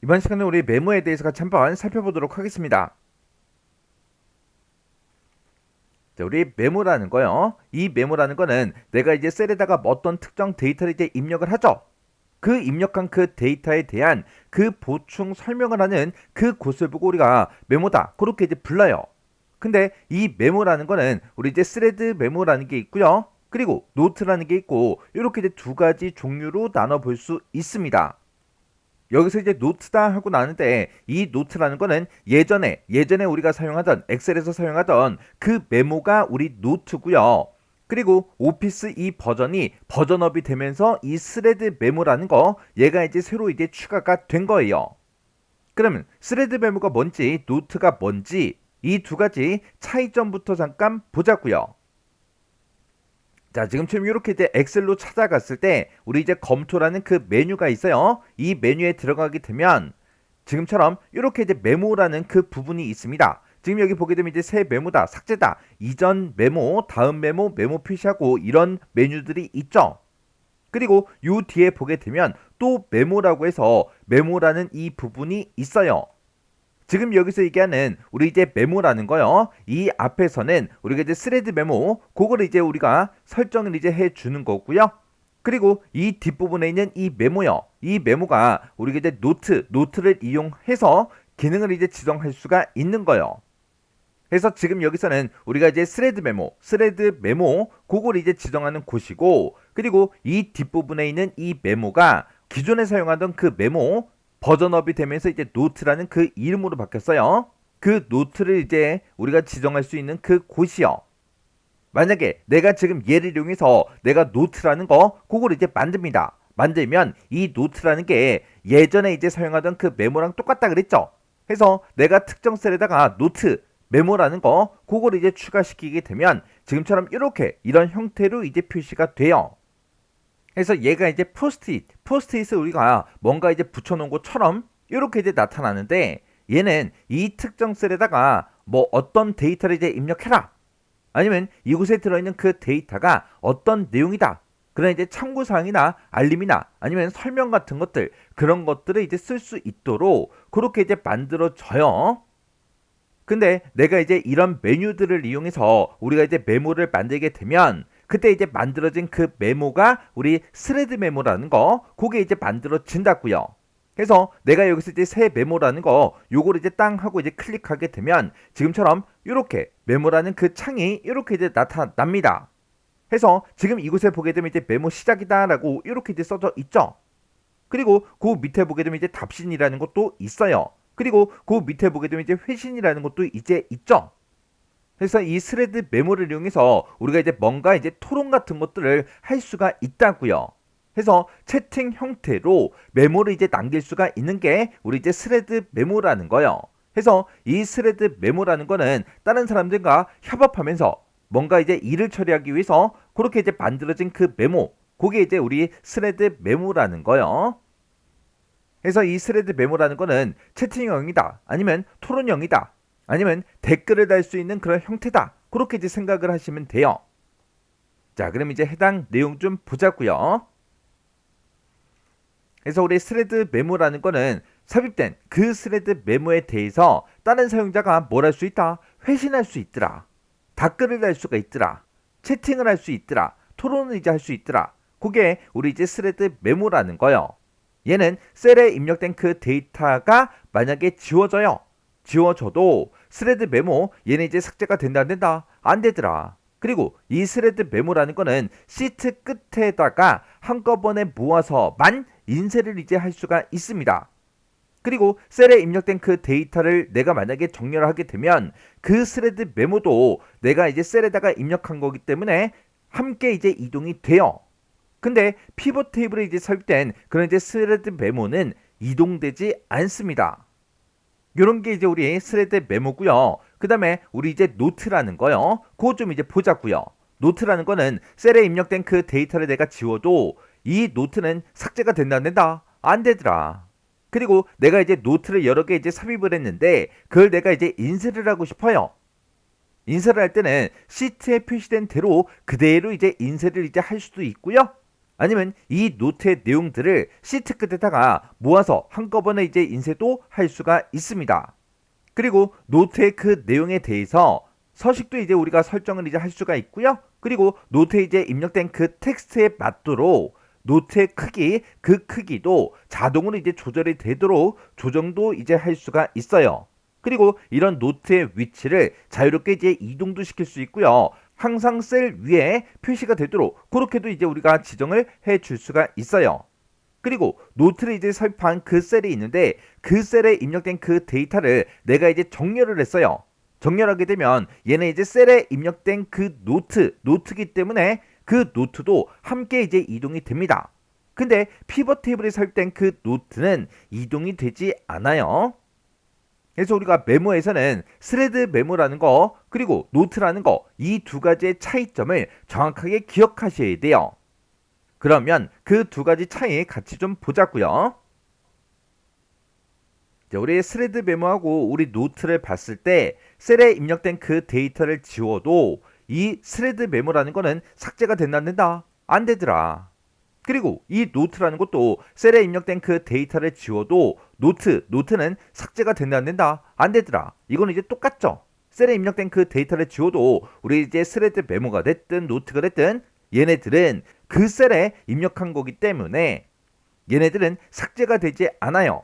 이번 시간에 우리 메모에 대해서 같이 한번 살펴보도록 하겠습니다. 자, 우리 메모라는 거요. 이 메모라는 거는 내가 이제 셀에다가 어떤 특정 데이터를 이제 입력을 하죠. 그 입력한 그 데이터에 대한 그 보충 설명을 하는 그 곳을 보고 우리가 메모다, 그렇게 이제 불러요. 근데 이 메모라는 거는 우리 이제 스레드 메모라는 게 있고요. 그리고 노트라는 게 있고, 이렇게 이제 두 가지 종류로 나눠 볼 수 있습니다. 여기서 이제 노트다 하고 나는데, 이 노트라는 거는 예전에 우리가 사용하던 엑셀에서 사용하던 그 메모가 우리 노트고요. 그리고 오피스 이 버전이 버전업이 되면서 이 스레드 메모라는 거, 얘가 이제 새로 이제 추가가 된 거예요. 그러면 스레드 메모가 뭔지, 노트가 뭔지, 이 두 가지 차이점부터 잠깐 보자고요. 자, 지금처럼 이렇게 이제 엑셀로 찾아갔을 때 우리 이제 검토라는 그 메뉴가 있어요. 이 메뉴에 들어가게 되면 지금처럼 이렇게 이제 메모라는 그 부분이 있습니다. 지금 여기 보게 되면 이제 새 메모다, 삭제다, 이전 메모, 다음 메모, 메모 표시하고 이런 메뉴들이 있죠. 그리고 요 뒤에 보게 되면 또 메모라고 해서 메모라는 이 부분이 있어요. 지금 여기서 얘기하는 우리 이제 메모라는 거요. 이 앞에서는 우리가 이제 스레드 메모, 그걸 이제 우리가 설정을 이제 해 주는 거고요. 그리고 이 뒷부분에 있는 이 메모요. 이 메모가 우리가 이제 노트를 이용해서 기능을 이제 지정할 수가 있는 거예요. 그래서 지금 여기서는 우리가 이제 스레드 메모, 그걸 이제 지정하는 곳이고, 그리고 이 뒷부분에 있는 이 메모가 기존에 사용하던 그 메모, 버전업이 되면서 이제 노트라는 그 이름으로 바뀌었어요. 그 노트를 이제 우리가 지정할 수 있는 그 곳이요. 만약에 내가 지금 얘를 이용해서 내가 노트라는 거, 그걸 이제 만듭니다. 만들면 이 노트라는 게 예전에 이제 사용하던 그 메모랑 똑같다 그랬죠. 그래서 내가 특정 셀에다가 노트, 메모라는 거, 그걸 이제 추가시키게 되면 지금처럼 이런 형태로 이제 표시가 돼요. 그래서 얘가 이제 포스트잇을 우리가 뭔가 이제 붙여놓은 것처럼 이렇게 이제 나타나는데, 얘는 이 특정 셀에다가 뭐 어떤 데이터를 이제 입력해라, 아니면 이곳에 들어있는 그 데이터가 어떤 내용이다, 그런 이제 참고사항이나 알림이나 아니면 설명 같은 것들, 그런 것들을 이제 쓸 수 있도록 그렇게 이제 만들어져요. 근데 내가 이제 이런 메뉴들을 이용해서 우리가 이제 메모를 만들게 되면 그때 이제 만들어진 그 메모가 우리 스레드 메모라는 거, 그게 이제 만들어진다고요. 그래서 내가 여기서 이제 새 메모라는 거, 요거를 이제 땅 하고 이제 클릭하게 되면 지금처럼 이렇게 메모라는 그 창이 이렇게 이제 나타납니다. 해서 지금 이곳에 보게 되면 이제 메모 시작이다라고 이렇게 이제 써져 있죠. 그리고 그 밑에 보게 되면 이제 답신이라는 것도 있어요. 그리고 그 밑에 보게 되면 이제 회신이라는 것도 이제 있죠. 그래서 이 스레드 메모를 이용해서 우리가 이제 뭔가 이제 토론 같은 것들을 할 수가 있다고요. 그래서 채팅 형태로 메모를 이제 남길 수가 있는 게 우리 이제 스레드 메모라는 거예요. 그래서 이 스레드 메모라는 거는 다른 사람들과 협업하면서 뭔가 이제 일을 처리하기 위해서 그렇게 이제 만들어진 그 메모, 그게 이제 우리 스레드 메모라는 거예요. 그래서 이 스레드 메모라는 거는 채팅형이다, 아니면 토론형이다, 아니면 댓글을 달 수 있는 그런 형태다, 그렇게 이제 생각을 하시면 돼요. 자, 그럼 이제 해당 내용 좀 보자고요. 그래서 우리 스레드 메모라는 거는 삽입된 그 스레드 메모에 대해서 다른 사용자가 뭘 할 수 있다, 회신할 수 있더라, 댓글을 달 수가 있더라, 채팅을 할 수 있더라, 토론을 이제 할 수 있더라, 그게 우리 이제 스레드 메모라는 거요. 얘는 셀에 입력된 그 데이터가 만약에 지워져도 스레드 메모, 얘는 이제 삭제가 된다 안 된다? 안 되더라. 그리고 이 스레드 메모라는 거는 시트 끝에다가 한꺼번에 모아서만 인쇄를 이제 할 수가 있습니다. 그리고 셀에 입력된 그 데이터를 내가 만약에 정렬을 하게 되면 그 스레드 메모도 내가 이제 셀에다가 입력한 거기 때문에 함께 이제 이동이 돼요. 근데 피벗 테이블에 이제 삽입된 그런 이제 스레드 메모는 이동되지 않습니다. 요런 게 이제 우리 스레드 메모고요. 그 다음에 우리 이제 노트라는 거요. 그거 좀 이제 보자고요. 노트라는 거는 셀에 입력된 그 데이터를 내가 지워도 이 노트는 삭제가 된다 안 된다? 안 되더라. 그리고 내가 이제 노트를 여러 개 이제 삽입을 했는데 그걸 내가 이제 인쇄를 하고 싶어요. 인쇄를 할 때는 시트에 표시된 대로 그대로 이제 인쇄를 이제 할 수도 있고요. 아니면 이 노트의 내용들을 시트 끝에다가 모아서 한꺼번에 이제 인쇄도 할 수가 있습니다. 그리고 노트의 그 내용에 대해서 서식도 이제 우리가 설정을 이제 할 수가 있고요. 그리고 노트에 이제 입력된 그 텍스트에 맞도록 노트의 크기, 그 크기도 자동으로 이제 조절이 되도록 조정도 이제 할 수가 있어요. 그리고 이런 노트의 위치를 자유롭게 이제 이동도 시킬 수 있고요. 항상 셀 위에 표시가 되도록 그렇게도 이제 우리가 지정을 해 줄 수가 있어요. 그리고 노트를 이제 삽입한 그 셀이 있는데 그 셀에 입력된 그 데이터를 내가 이제 정렬을 했어요. 정렬하게 되면 얘는 이제 셀에 입력된 그 노트기 때문에 그 노트도 함께 이제 이동이 됩니다. 근데 피벗 테이블에 삽입된 그 노트는 이동이 되지 않아요. 그래서 우리가 메모에서는 스레드 메모라는 거 그리고 노트라는 거 이 두 가지의 차이점을 정확하게 기억하셔야 돼요. 그러면 그 두 가지 차이 같이 좀 보자고요. 우리 스레드 메모하고 우리 노트를 봤을 때 셀에 입력된 그 데이터를 지워도 이 스레드 메모라는 거는 삭제가 된다 안 된다? 안 되더라. 그리고 이 노트라는 것도 셀에 입력된 그 데이터를 지워도 노트는 삭제가 된다 안 된다? 안 되더라. 이거는 이제 똑같죠. 셀에 입력된 그 데이터를 지워도 우리 이제 스레드 메모가 됐든 노트가 됐든 얘네들은 그 셀에 입력한 거기 때문에 얘네들은 삭제가 되지 않아요.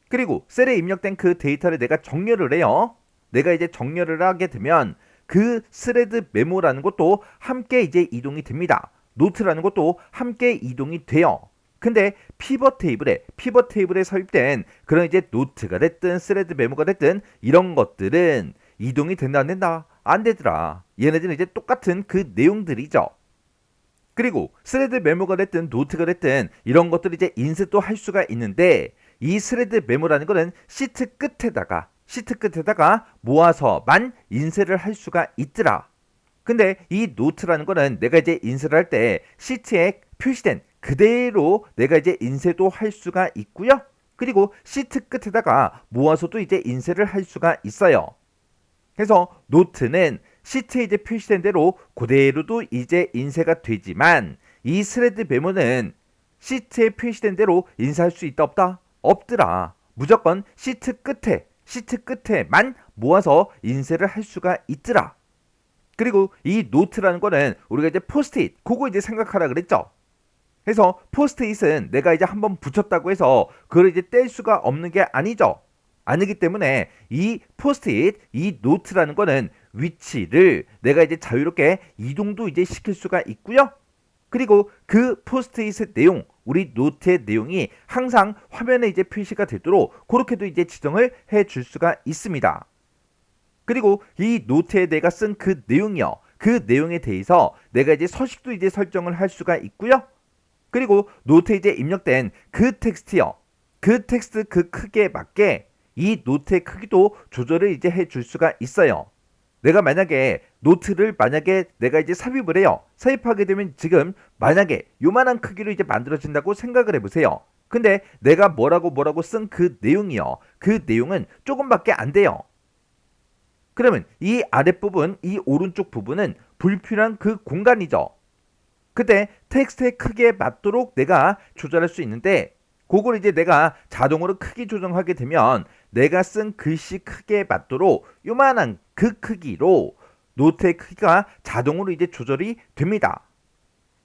그리고 셀에 입력된 그 데이터를 내가 정렬을 해요. 내가 이제 정렬을 하게 되면 그 스레드 메모라는 것도 함께 이제 이동이 됩니다. 노트라는 것도 함께 이동이 돼요. 근데 피벗 테이블에 삽입된 그런 이제 노트가 됐든 스레드 메모가 됐든 이런 것들은 이동이 된다 안 된다? 안 되더라. 얘네들은 이제 똑같은 그 내용들이죠. 그리고 스레드 메모가 됐든 노트가 됐든 이런 것들을 이제 인쇄도 할 수가 있는데 이 스레드 메모라는 거는 시트 끝에다가 모아서만 인쇄를 할 수가 있더라. 근데 이 노트라는 거는 내가 이제 인쇄를 할 때 시트에 표시된 그대로 내가 이제 인쇄도 할 수가 있고요. 그리고 시트 끝에다가 모아서도 이제 인쇄를 할 수가 있어요. 그래서 노트는 시트에 이제 표시된 대로 그대로도 이제 인쇄가 되지만 이 스레드 메모는 시트에 표시된 대로 인쇄할 수 있다 없다? 없더라. 무조건 시트 끝에만 모아서 인쇄를 할 수가 있더라. 그리고 이 노트라는 거는 우리가 이제 포스트잇 그거 이제 생각하라 그랬죠. 그래서 포스트잇은 내가 이제 한번 붙였다고 해서 그걸 이제 뗄 수가 없는 게 아니죠. 아니기 때문에 이 포스트잇, 이 노트라는 거는 위치를 내가 이제 자유롭게 이동도 이제 시킬 수가 있고요. 그리고 그 포스트잇의 내용, 우리 노트의 내용이 항상 화면에 이제 표시가 되도록 그렇게도 이제 지정을 해 줄 수가 있습니다. 그리고 이 노트에 내가 쓴 그 내용이요. 그 내용에 대해서 내가 이제 서식도 이제 설정을 할 수가 있고요. 그리고 노트에 이제 입력된 그 텍스트요. 그 텍스트 그 크기에 맞게 이 노트의 크기도 조절을 이제 해 줄 수가 있어요. 내가 만약에 노트를 내가 이제 삽입을 해요. 삽입하게 되면 지금 만약에 요만한 크기로 이제 만들어진다고 생각을 해보세요. 근데 내가 뭐라고 쓴 그 내용이요. 그 내용은 조금밖에 안 돼요. 그러면 이 아랫부분, 이 오른쪽 부분은 불필요한 그 공간이죠. 그때 텍스트의 크기에 맞도록 내가 조절할 수 있는데 그걸 이제 내가 자동으로 크기 조정하게 되면 내가 쓴 글씨 크기에 맞도록 요만한 그 크기로 노트의 크기가 자동으로 이제 조절이 됩니다.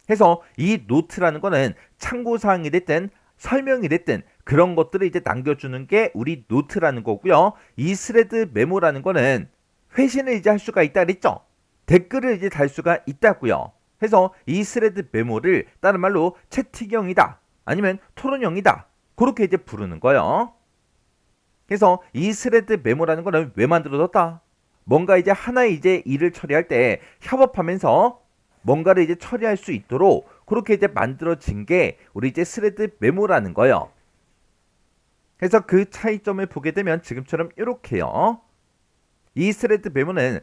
그래서 이 노트라는 거는 참고사항이 됐든 설명이 됐든 그런 것들을 이제 남겨주는 게 우리 노트라는 거고요. 이 스레드 메모라는 거는 회신을 이제 할 수가 있다 그랬죠. 댓글을 이제 달 수가 있다고요. 그래서 이 스레드 메모를 다른 말로 채팅형이다 아니면 토론형이다 그렇게 이제 부르는 거예요. 그래서 이 스레드 메모라는 거는 왜 만들어졌다? 뭔가 이제 하나의 이제 일을 처리할 때 협업하면서 뭔가를 이제 처리할 수 있도록 그렇게 이제 만들어진 게 우리 이제 스레드 메모라는 거예요. 그래서 그 차이점을 보게 되면 지금처럼 이렇게요. 이 스레드 메모는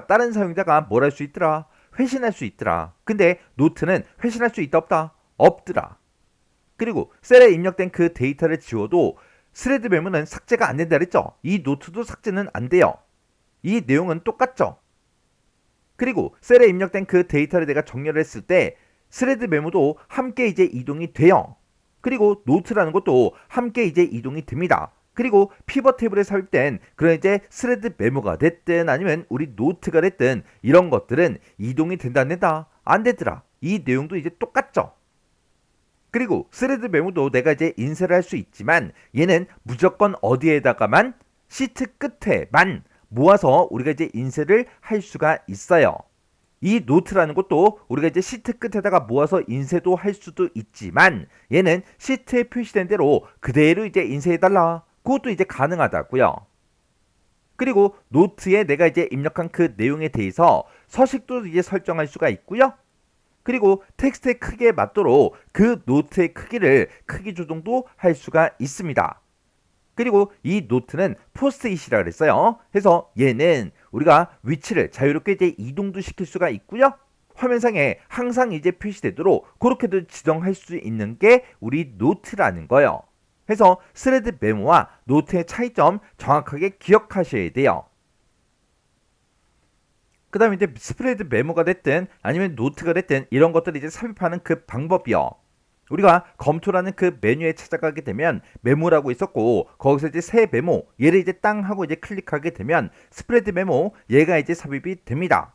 다른 사용자가 뭘 할 수 있더라? 회신할 수 있더라. 근데 노트는 회신할 수 있다 없다? 없더라. 그리고 셀에 입력된 그 데이터를 지워도 스레드 메모는 삭제가 안 된다 그랬죠? 이 노트도 삭제는 안 돼요. 이 내용은 똑같죠? 그리고 셀에 입력된 그 데이터를 내가 정렬을 했을 때 스레드 메모도 함께 이제 이동이 돼요. 그리고 노트라는 것도 함께 이제 이동이 됩니다. 그리고 피벗 테이블에 삽입된 그런 이제 스레드 메모가 됐든 아니면 우리 노트가 됐든 이런 것들은 이동이 된다 안 된다? 안 되더라. 이 내용도 이제 똑같죠. 그리고 스레드 메모도 내가 이제 인쇄를 할 수 있지만 얘는 무조건 어디에다가만 시트 끝에만 모아서 우리가 이제 인쇄를 할 수가 있어요. 이 노트라는 것도 우리가 이제 시트 끝에다가 모아서 인쇄도 할 수도 있지만 얘는 시트에 표시된 대로 그대로 이제 인쇄해달라. 그것도 이제 가능하다고요. 그리고 노트에 내가 이제 입력한 그 내용에 대해서 서식도 이제 설정할 수가 있고요. 그리고 텍스트의 크기에 맞도록 그 노트의 크기를 크기 조정도 할 수가 있습니다. 그리고 이 노트는 포스트잇이라 그랬어요. 그래서 얘는 우리가 위치를 자유롭게 이제 이동도 시킬 수가 있고요. 화면상에 항상 이제 표시되도록 그렇게도 지정할 수 있는 게 우리 노트라는 거예요. 그래서 스레드 메모와 노트의 차이점 정확하게 기억하셔야 돼요. 그 다음에 이제 스프레드 메모가 됐든 아니면 노트가 됐든 이런 것들을 이제 삽입하는 그 방법이요. 우리가 검토라는 그 메뉴에 찾아가게 되면 메모라고 있었고 거기서 이제 새 메모 얘를 이제 땅 하고 이제 클릭하게 되면 스프레드 메모 얘가 이제 삽입이 됩니다.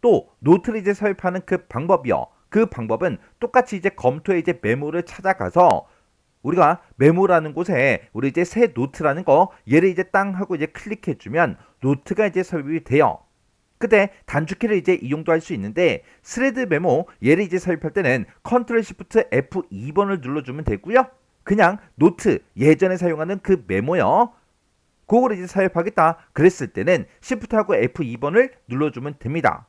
또 노트를 이제 삽입하는 그 방법이요. 그 방법은 똑같이 이제 검토에 이제 메모를 찾아가서 우리가 메모라는 곳에 우리 이제 새 노트라는 거 얘를 이제 땅 하고 이제 클릭해주면 노트가 이제 삽입이 돼요. 그때 단축키를 이제 이용도 할 수 있는데 스레드 메모 얘를 이제 삽입할 때는 컨트롤 시프트 F2번을 눌러주면 되고요. 그냥 노트 예전에 사용하는 그 메모요. 그걸 이제 삽입하겠다 그랬을 때는 시프트하고 F2번을 눌러주면 됩니다.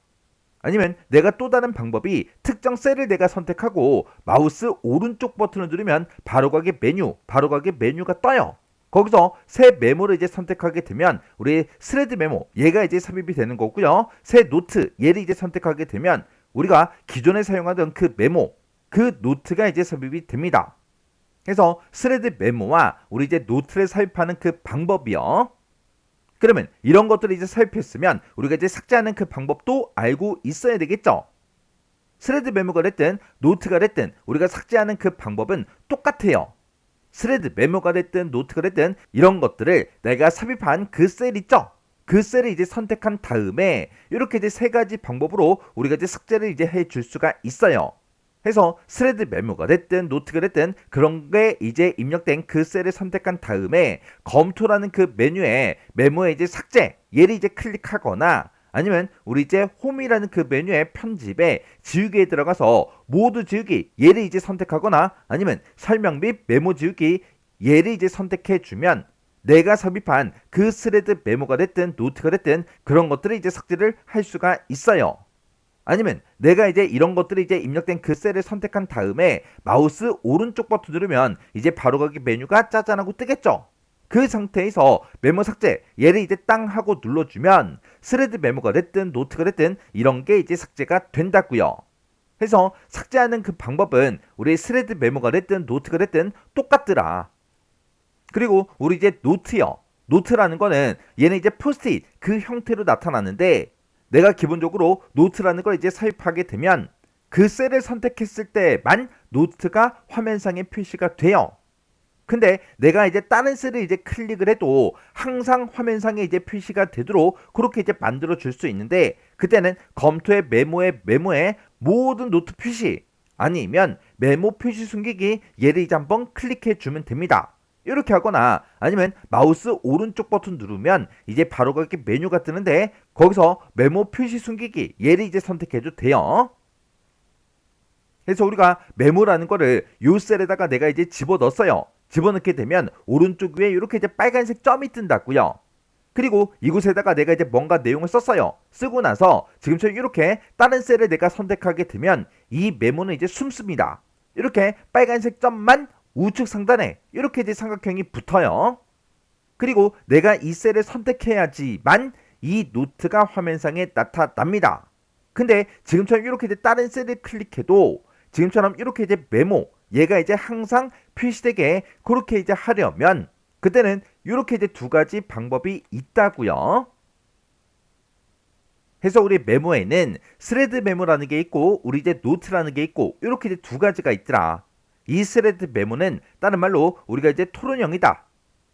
아니면 내가 또 다른 방법이 특정 셀을 내가 선택하고 마우스 오른쪽 버튼을 누르면 바로가기 메뉴가 떠요. 거기서 새 메모를 이제 선택하게 되면 우리 스레드 메모 얘가 이제 삽입이 되는 거고요. 새 노트 얘를 이제 선택하게 되면 우리가 기존에 사용하던 그 메모 그 노트가 이제 삽입이 됩니다. 그래서 스레드 메모와 우리 이제 노트를 삽입하는 그 방법이요. 그러면 이런 것들을 이제 삽입했으면 우리가 이제 삭제하는 그 방법도 알고 있어야 되겠죠. 스레드 메모가 됐든 노트가 됐든 우리가 삭제하는 그 방법은 똑같아요. 스레드 메모가 됐든 노트가 됐든 이런 것들을 내가 삽입한 그 셀 있죠? 그 셀을 이제 선택한 다음에 이렇게 이제 세 가지 방법으로 우리가 이제 삭제를 이제 해줄 수가 있어요. 해서 스레드 메모가 됐든 노트가 됐든 그런 게 이제 입력된 그 셀을 선택한 다음에 검토라는 그 메뉴에 메모에 이제 삭제 얘를 이제 클릭하거나 아니면 우리 이제 홈이라는 그 메뉴의 편집에 지우기에 들어가서 모두 지우기 얘를 이제 선택하거나 아니면 설명 및 메모 지우기 얘를 이제 선택해 주면 내가 삽입한 그 스레드 메모가 됐든 노트가 됐든 그런 것들을 이제 삭제를 할 수가 있어요. 아니면 내가 이제 이런 것들이 이제 입력된 그 셀을 선택한 다음에 마우스 오른쪽 버튼 누르면 이제 바로가기 메뉴가 짜잔하고 뜨겠죠. 그 상태에서 메모 삭제 얘를 이제 땅 하고 눌러주면 스레드 메모가 됐든 노트가 됐든 이런 게 이제 삭제가 된다고요. 그래서 삭제하는 그 방법은 우리 스레드 메모가 됐든 노트가 됐든 똑같더라. 그리고 우리 이제 노트요. 노트라는 거는 얘는 이제 포스트잇 그 형태로 나타나는데 내가 기본적으로 노트라는 걸 이제 삽입하게 되면 그 셀을 선택했을 때만 노트가 화면상에 표시가 돼요. 근데 내가 이제 다른 셀을 이제 클릭을 해도 항상 화면상에 이제 표시가 되도록 그렇게 이제 만들어 줄 수 있는데 그때는 검토의 메모에 모든 노트 표시 아니면 메모 표시 숨기기 얘를 이제 한번 클릭해 주면 됩니다. 이렇게 하거나 아니면 마우스 오른쪽 버튼 누르면 이제 바로가기 메뉴가 뜨는데 거기서 메모 표시 숨기기 얘를 이제 선택해도 돼요. 그래서 우리가 메모라는 거를 요 셀에다가 내가 이제 집어넣었어요. 집어넣게 되면 오른쪽 위에 이렇게 이제 빨간색 점이 뜬다고요. 그리고 이곳에다가 내가 이제 뭔가 내용을 썼어요. 쓰고 나서 지금처럼 이렇게 다른 셀을 내가 선택하게 되면 이 메모는 이제 숨습니다. 이렇게 빨간색 점만 우측 상단에 이렇게 이제 삼각형이 붙어요. 그리고 내가 이 셀을 선택해야지만 이 노트가 화면상에 나타납니다. 근데 지금처럼 이렇게 이제 다른 셀을 클릭해도 지금처럼 이렇게 이제 메모 얘가 이제 항상 표시되게 그렇게 이제 하려면 그때는 이렇게 이제 두 가지 방법이 있다고요. 해서 우리 메모에는 스레드 메모라는 게 있고 우리 이제 노트라는 게 있고 이렇게 이제 두 가지가 있더라. 이 스레드 메모는 다른 말로 우리가 이제 토론형이다,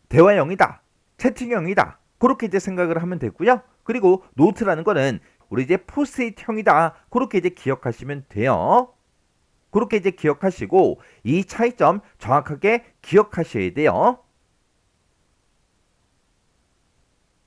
대화형이다, 채팅형이다. 그렇게 이제 생각을 하면 되고요. 그리고 노트라는 거는 우리 이제 포스트잇형이다. 그렇게 이제 기억하시면 돼요. 그렇게 이제 기억하시고 이 차이점 정확하게 기억하셔야 돼요.